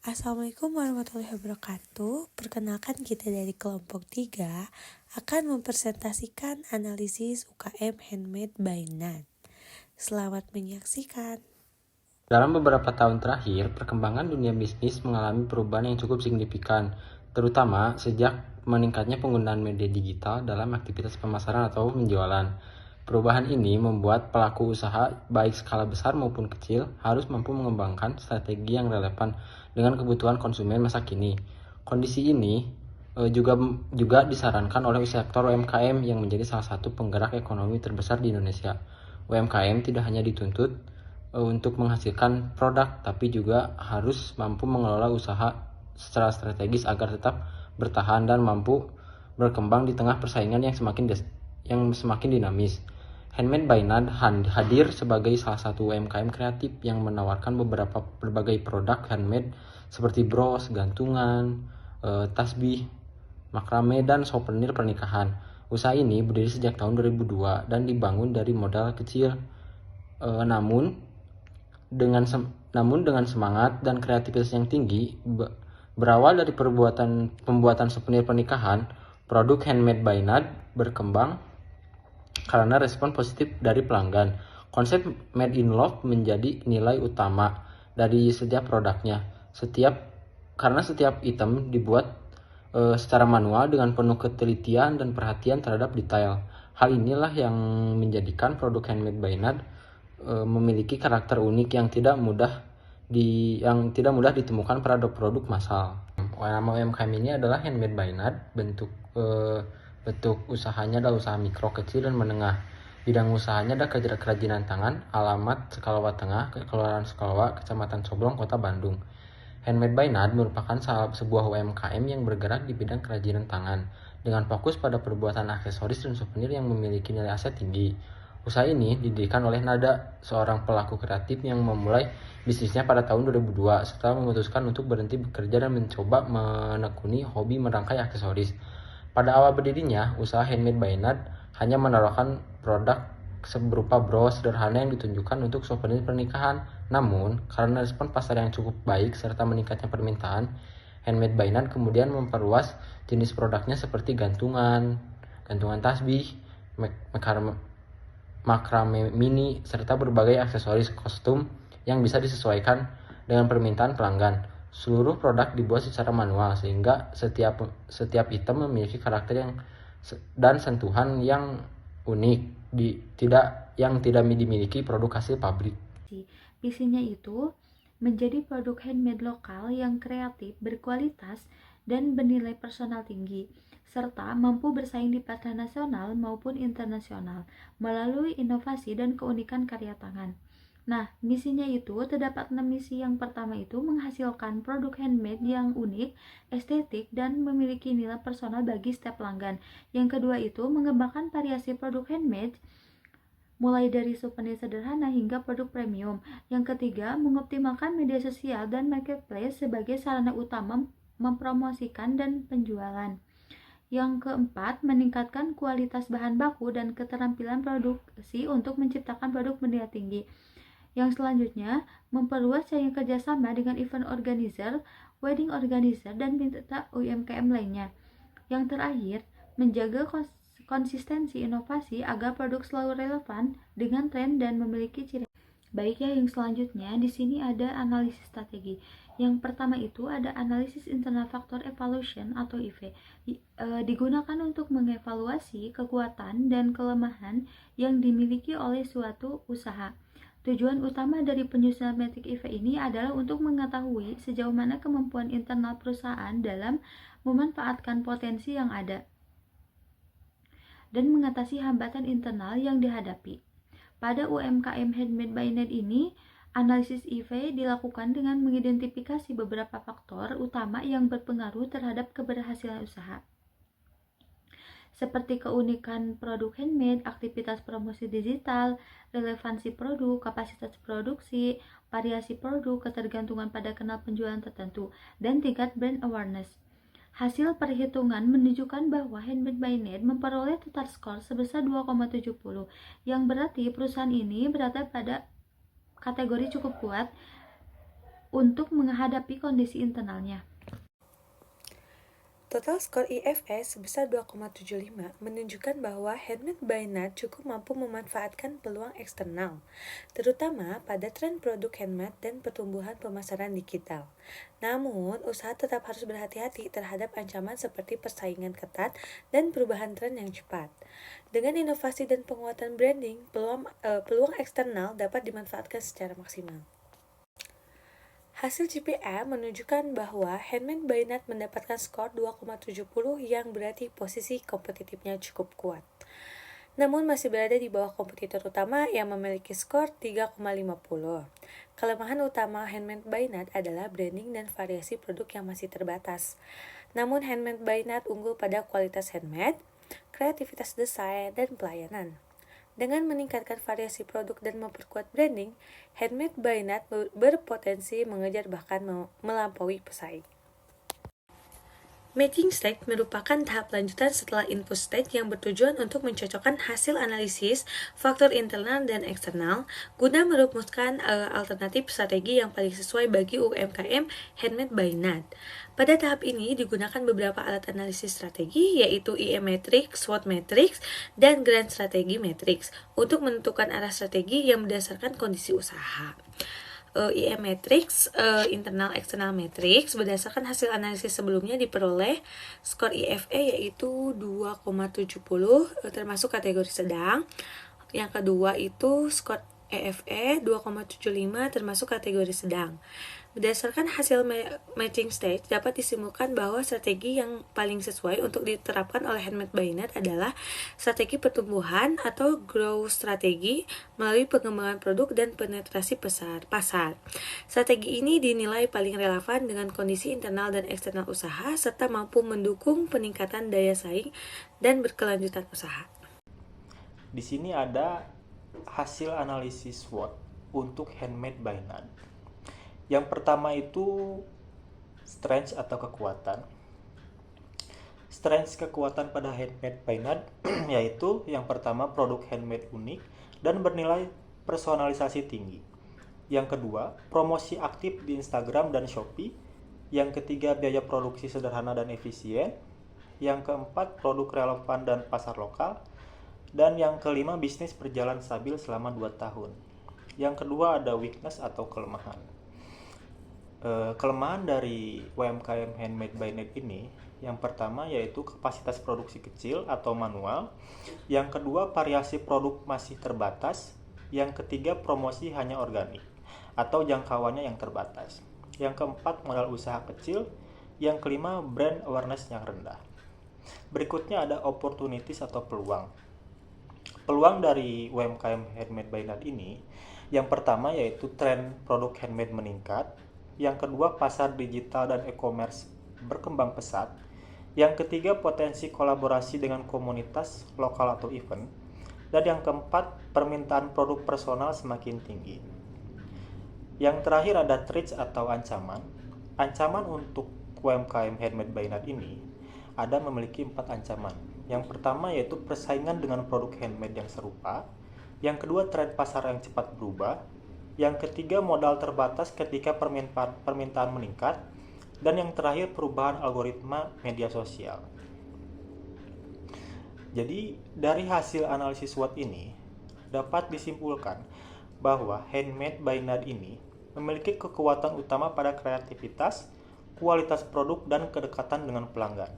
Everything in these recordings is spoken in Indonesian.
Assalamualaikum warahmatullahi wabarakatuh. Perkenalkan kita dari kelompok 3 akan mempresentasikan analisis UKM Handmade by Nad. Selamat menyaksikan. Dalam beberapa tahun terakhir, perkembangan dunia bisnis mengalami perubahan yang cukup signifikan, terutama sejak meningkatnya penggunaan media digital dalam aktivitas pemasaran atau penjualan. Perubahan ini membuat pelaku usaha, baik skala besar maupun kecil, harus mampu mengembangkan strategi yang relevan dengan kebutuhan konsumen masa kini. Kondisi ini juga disarankan oleh sektor UMKM yang menjadi salah satu penggerak ekonomi terbesar di Indonesia. UMKM tidak hanya dituntut untuk menghasilkan produk, tapi juga harus mampu mengelola usaha secara strategis agar tetap bertahan dan mampu berkembang di tengah persaingan yang semakin dinamis. Handmade by Nad hadir sebagai salah satu UMKM kreatif yang menawarkan berbagai produk handmade seperti bros, gantungan, tasbih, makrame, dan souvenir pernikahan. Usaha ini berdiri sejak tahun 2002 dan dibangun dari modal kecil, namun dengan semangat dan kreativitas yang tinggi. Berawal dari pembuatan souvenir pernikahan, produk Handmade by Nad berkembang karena respon positif dari pelanggan. Konsep Made in Love menjadi nilai utama dari setiap produknya. Karena setiap item dibuat secara manual dengan penuh ketelitian dan perhatian terhadap detail. Hal inilah yang menjadikan produk Handmade by Nad memiliki karakter unik yang tidak mudah ditemukan pada produk massal. Nama UMKM ini adalah Handmade by Nad. Bentuk usahanya adalah usaha mikro, kecil, dan menengah. Bidang usahanya adalah kerajinan tangan. Alamat Sekalawa Tengah, Kelurahan Sekalawa, Kecamatan Coblong, Kota Bandung. Handmade by Nad merupakan sebuah UMKM yang bergerak di bidang kerajinan tangan dengan fokus pada perbuatan aksesoris dan souvenir yang memiliki nilai aset tinggi. Usaha ini didirikan oleh Nada, seorang pelaku kreatif yang memulai bisnisnya pada tahun 2002 setelah memutuskan untuk berhenti bekerja dan mencoba menekuni hobi merangkai aksesoris. Pada awal berdirinya, usaha Handmade by Nad hanya menawarkan produk berupa bros sederhana yang ditunjukkan untuk souvenir pernikahan. Namun, karena respon pasar yang cukup baik serta meningkatnya permintaan, Handmade by Nad kemudian memperluas jenis produknya seperti gantungan tasbih, makrame mini, serta berbagai aksesoris kostum yang bisa disesuaikan dengan permintaan pelanggan. Seluruh produk dibuat secara manual sehingga setiap item memiliki karakter dan sentuhan yang unik, yang tidak dimiliki produk hasil pabrik. Visinya itu menjadi produk handmade lokal yang kreatif, berkualitas, dan bernilai personal tinggi, serta mampu bersaing di pasar nasional maupun internasional melalui inovasi dan keunikan karya tangan. Nah, misinya itu terdapat 6 misi. Yang pertama itu menghasilkan produk handmade yang unik, estetik, dan memiliki nilai personal bagi setiap pelanggan. Yang kedua itu mengembangkan variasi produk handmade mulai dari souvenir sederhana hingga produk premium. Yang ketiga, mengoptimalkan media sosial dan marketplace sebagai sarana utama mempromosikan dan penjualan. Yang keempat, meningkatkan kualitas bahan baku dan keterampilan produksi untuk menciptakan produk bernilai tinggi. Yang selanjutnya, memperluas jaringan kerjasama dengan event organizer, wedding organizer, dan mitra UMKM lainnya. Yang terakhir, menjaga konsistensi inovasi agar produk selalu relevan dengan tren dan memiliki ciri. Baik ya, yang selanjutnya di sini ada analisis strategi. Yang pertama itu ada analisis internal factor evaluation atau IV. Digunakan untuk mengevaluasi kekuatan dan kelemahan yang dimiliki oleh suatu usaha. Tujuan utama dari penyusunan metrik IV ini adalah untuk mengetahui sejauh mana kemampuan internal perusahaan dalam memanfaatkan potensi yang ada dan mengatasi hambatan internal yang dihadapi. Pada UMKM Handmade by Nad ini, analisis IV dilakukan dengan mengidentifikasi beberapa faktor utama yang berpengaruh terhadap keberhasilan usaha, seperti keunikan produk handmade, aktivitas promosi digital, relevansi produk, kapasitas produksi, variasi produk, ketergantungan pada kanal penjualan tertentu, dan tingkat brand awareness. Hasil perhitungan menunjukkan bahwa Handmade by Nad memperoleh total skor sebesar 2,70, yang berarti perusahaan ini berada pada kategori cukup kuat untuk menghadapi kondisi internalnya. Total skor IFE sebesar 2,75 menunjukkan bahwa Handmade by Nat cukup mampu memanfaatkan peluang eksternal, terutama pada tren produk handmade dan pertumbuhan pemasaran digital. Namun, usaha tetap harus berhati-hati terhadap ancaman seperti persaingan ketat dan perubahan tren yang cepat. Dengan inovasi dan penguatan branding, peluang eksternal dapat dimanfaatkan secara maksimal. Hasil CPA menunjukkan bahwa Handmade by Nat mendapatkan skor 2,70 yang berarti posisi kompetitifnya cukup kuat. Namun masih berada di bawah kompetitor utama yang memiliki skor 3,50. Kelemahan utama Handmade by Nat adalah branding dan variasi produk yang masih terbatas. Namun Handmade by Nat unggul pada kualitas handmade, kreativitas desain, dan pelayanan. Dengan meningkatkan variasi produk dan memperkuat branding, Handmade by Nat berpotensi mengejar bahkan melampaui pesaing. Matching stage merupakan tahap lanjutan setelah input stage yang bertujuan untuk mencocokkan hasil analisis faktor internal dan eksternal guna merumuskan alternatif strategi yang paling sesuai bagi UMKM Handmade by Nat. Pada tahap ini digunakan beberapa alat analisis strategi yaitu IE Matrix, SWOT Matrix, dan Grand Strategy Matrix untuk menentukan arah strategi yang berdasarkan kondisi usaha. IE Matrix, Internal External Matrix, berdasarkan hasil analisis sebelumnya diperoleh skor IFE yaitu 2,70 termasuk kategori sedang. Yang kedua itu skor EFE 2,75 termasuk kategori sedang. Berdasarkan hasil matching stage, dapat disimpulkan bahwa strategi yang paling sesuai untuk diterapkan oleh Handmade by Nat adalah strategi pertumbuhan atau growth strategi melalui pengembangan produk dan penetrasi pasar. Strategi ini dinilai paling relevan dengan kondisi internal dan eksternal usaha serta mampu mendukung peningkatan daya saing dan berkelanjutan usaha. Di sini ada hasil analisis SWOT untuk Handmade by Nat. Yang pertama itu strength atau kekuatan. Strength kekuatan pada Handmade by Nat yaitu yang pertama produk handmade unik dan bernilai personalisasi tinggi. Yang kedua, promosi aktif di Instagram dan Shopee. Yang ketiga, biaya produksi sederhana dan efisien. Yang keempat, produk relevan dan pasar lokal. Dan yang kelima, bisnis berjalan stabil selama 2 tahun. Yang kedua ada weakness atau kelemahan. Kelemahan dari UMKM Handmade by Nat ini, yang pertama yaitu kapasitas produksi kecil atau manual. Yang kedua, variasi produk masih terbatas. Yang ketiga, promosi hanya organik atau jangkauannya yang terbatas. Yang keempat, modal usaha kecil. Yang kelima, brand awareness yang rendah. Berikutnya ada opportunities atau peluang. Peluang dari UMKM Handmade by Nat ini, yang pertama yaitu tren produk handmade meningkat. Yang kedua, pasar digital dan e-commerce berkembang pesat. Yang ketiga, potensi kolaborasi dengan komunitas lokal atau event. Dan yang keempat, permintaan produk personal semakin tinggi. Yang terakhir ada threats atau ancaman. Ancaman untuk UMKM Handmade by Nat ini ada memiliki 4 ancaman. Yang pertama yaitu persaingan dengan produk handmade yang serupa. Yang kedua, tren pasar yang cepat berubah. Yang ketiga, modal terbatas ketika permintaan meningkat. Dan yang terakhir, perubahan algoritma media sosial. Jadi, dari hasil analisis SWOT ini, dapat disimpulkan bahwa Handmade by Nat ini memiliki kekuatan utama pada kreativitas, kualitas produk, dan kedekatan dengan pelanggan.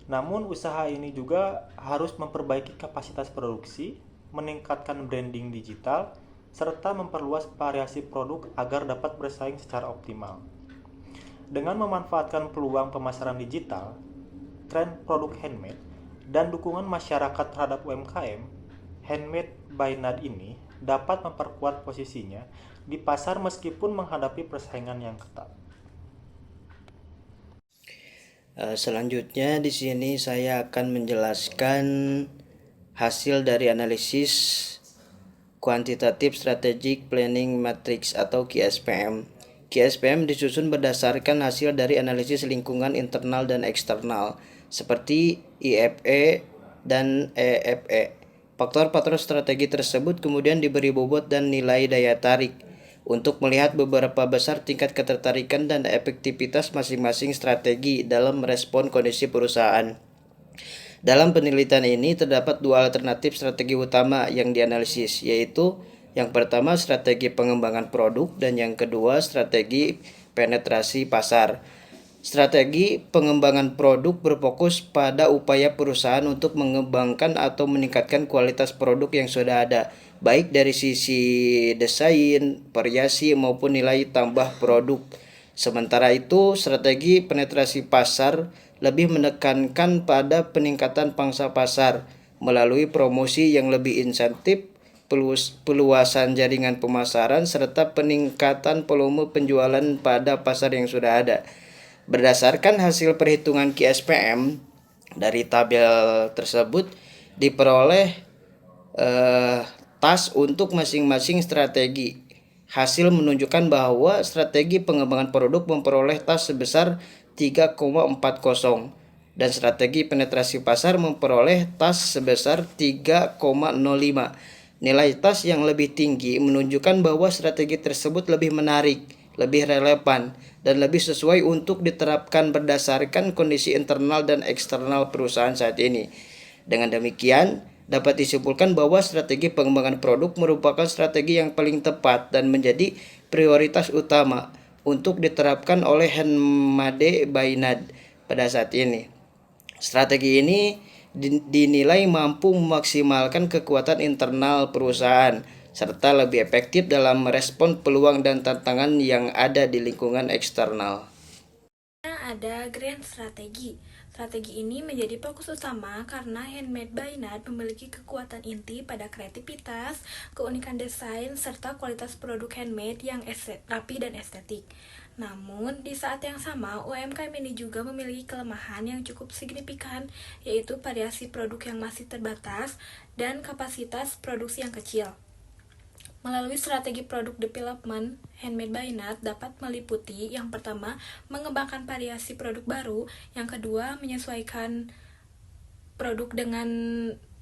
Namun, usaha ini juga harus memperbaiki kapasitas produksi, meningkatkan branding digital, serta memperluas variasi produk agar dapat bersaing secara optimal. Dengan memanfaatkan peluang pemasaran digital, tren produk handmade, dan dukungan masyarakat terhadap UMKM, Handmade by Nat ini dapat memperkuat posisinya di pasar meskipun menghadapi persaingan yang ketat. Selanjutnya di sini saya akan menjelaskan hasil dari analisis Quantitative Strategic Planning Matrix atau QSPM. QSPM disusun berdasarkan hasil dari analisis lingkungan internal dan eksternal seperti IFE dan EFE. Faktor-faktor strategi tersebut kemudian diberi bobot dan nilai daya tarik. untuk melihat beberapa besar tingkat ketertarikan dan efektivitas masing-masing strategi dalam merespon kondisi perusahaan. Dalam penelitian ini terdapat dua alternatif strategi utama yang dianalisis, yaitu yang pertama strategi pengembangan produk dan yang kedua strategi penetrasi pasar. Strategi pengembangan produk berfokus pada upaya perusahaan untuk mengembangkan atau meningkatkan kualitas produk yang sudah ada, baik dari sisi desain, variasi maupun nilai tambah produk. Sementara itu, strategi penetrasi pasar lebih menekankan pada peningkatan pangsa pasar melalui promosi yang lebih insentif, peluasan jaringan pemasaran, serta peningkatan volume penjualan pada pasar yang sudah ada. Berdasarkan hasil perhitungan QSPM dari tabel tersebut diperoleh tas untuk masing-masing strategi. Hasil menunjukkan bahwa strategi pengembangan produk memperoleh tas sebesar 3,40 dan strategi penetrasi pasar memperoleh tas sebesar 3,05. Nilai tas yang lebih tinggi menunjukkan bahwa strategi tersebut lebih menarik, lebih relevan, dan lebih sesuai untuk diterapkan berdasarkan kondisi internal dan eksternal perusahaan saat ini. Dengan demikian, dapat disimpulkan bahwa strategi pengembangan produk merupakan strategi yang paling tepat dan menjadi prioritas utama untuk diterapkan oleh Henmade Bainad pada saat ini. Strategi ini dinilai mampu memaksimalkan kekuatan internal perusahaan serta lebih efektif dalam merespon peluang dan tantangan yang ada di lingkungan eksternal. Ada grand strategi. Strategi ini menjadi fokus utama karena Handmade by Nad memiliki kekuatan inti pada kreativitas, keunikan desain, serta kualitas produk handmade yang rapi dan estetik. Namun, di saat yang sama, UMKM ini juga memiliki kelemahan yang cukup signifikan, yaitu variasi produk yang masih terbatas dan kapasitas produksi yang kecil. Melalui strategi product development, Handmade by Nad dapat meliputi yang pertama, mengembangkan variasi produk baru, yang kedua, menyesuaikan produk dengan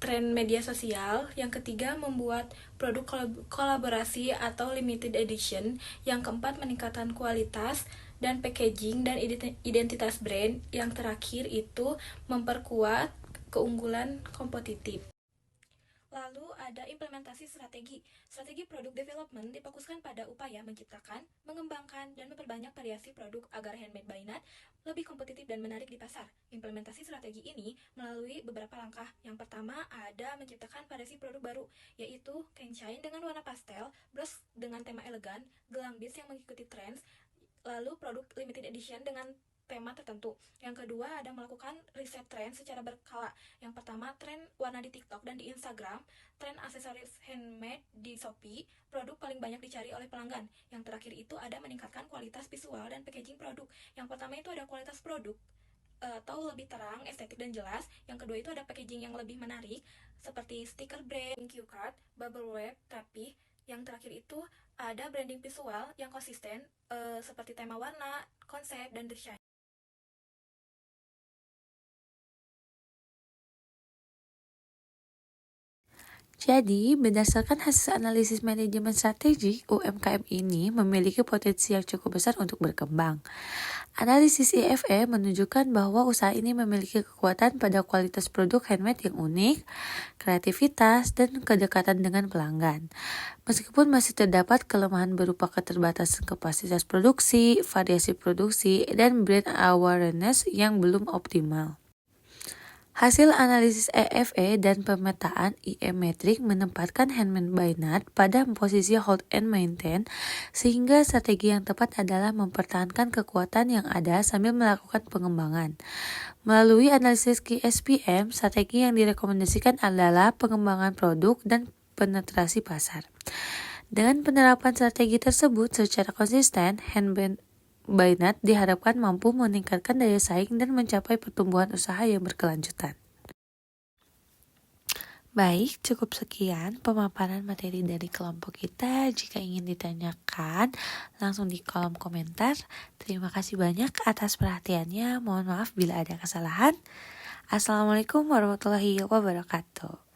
tren media sosial, yang ketiga, membuat produk kolaborasi atau limited edition, yang keempat, meningkatkan kualitas dan packaging dan identitas brand, yang terakhir itu memperkuat keunggulan kompetitif. Lalu ada implementasi strategi. Strategi product development difokuskan pada upaya menciptakan, mengembangkan, dan memperbanyak variasi produk agar Handmade by Nad lebih kompetitif dan menarik di pasar. Implementasi strategi ini melalui beberapa langkah. Yang pertama ada menciptakan variasi produk baru, yaitu kain chain dengan warna pastel, bros dengan tema elegan, gelang beads yang mengikuti trends, lalu produk limited edition dengan tema tertentu. Yang kedua ada melakukan riset tren secara berkala. Yang pertama, tren warna di TikTok dan di Instagram, tren aksesoris handmade di Shopee, produk paling banyak dicari oleh pelanggan. Yang terakhir itu ada meningkatkan kualitas visual dan packaging produk. Yang pertama itu ada kualitas produk atau lebih terang, estetik dan jelas. Yang kedua itu ada packaging yang lebih menarik seperti stiker brand, cue card, bubble wrap, rapih. Yang terakhir itu ada branding visual yang konsisten seperti tema warna, konsep, dan desain. Jadi, berdasarkan hasil analisis manajemen strategi, UMKM ini memiliki potensi yang cukup besar untuk berkembang. Analisis IFE menunjukkan bahwa usaha ini memiliki kekuatan pada kualitas produk handmade yang unik, kreativitas, dan kedekatan dengan pelanggan. Meskipun masih terdapat kelemahan berupa keterbatasan kapasitas produksi, variasi produksi, dan brand awareness yang belum optimal. Hasil analisis EFE dan pemetaan IE Metric menempatkan Handmade by Nad pada posisi hold and maintain, sehingga strategi yang tepat adalah mempertahankan kekuatan yang ada sambil melakukan pengembangan. Melalui analisis QSPM, strategi yang direkomendasikan adalah pengembangan produk dan penetrasi pasar. Dengan penerapan strategi tersebut secara konsisten, Handmade by Nad diharapkan mampu meningkatkan daya saing dan mencapai pertumbuhan usaha yang berkelanjutan. Baik, cukup sekian pemaparan materi dari kelompok kita. Jika ingin ditanyakan, langsung di kolom komentar. Terima kasih banyak atas perhatiannya. Mohon maaf bila ada kesalahan. Assalamualaikum warahmatullahi wabarakatuh.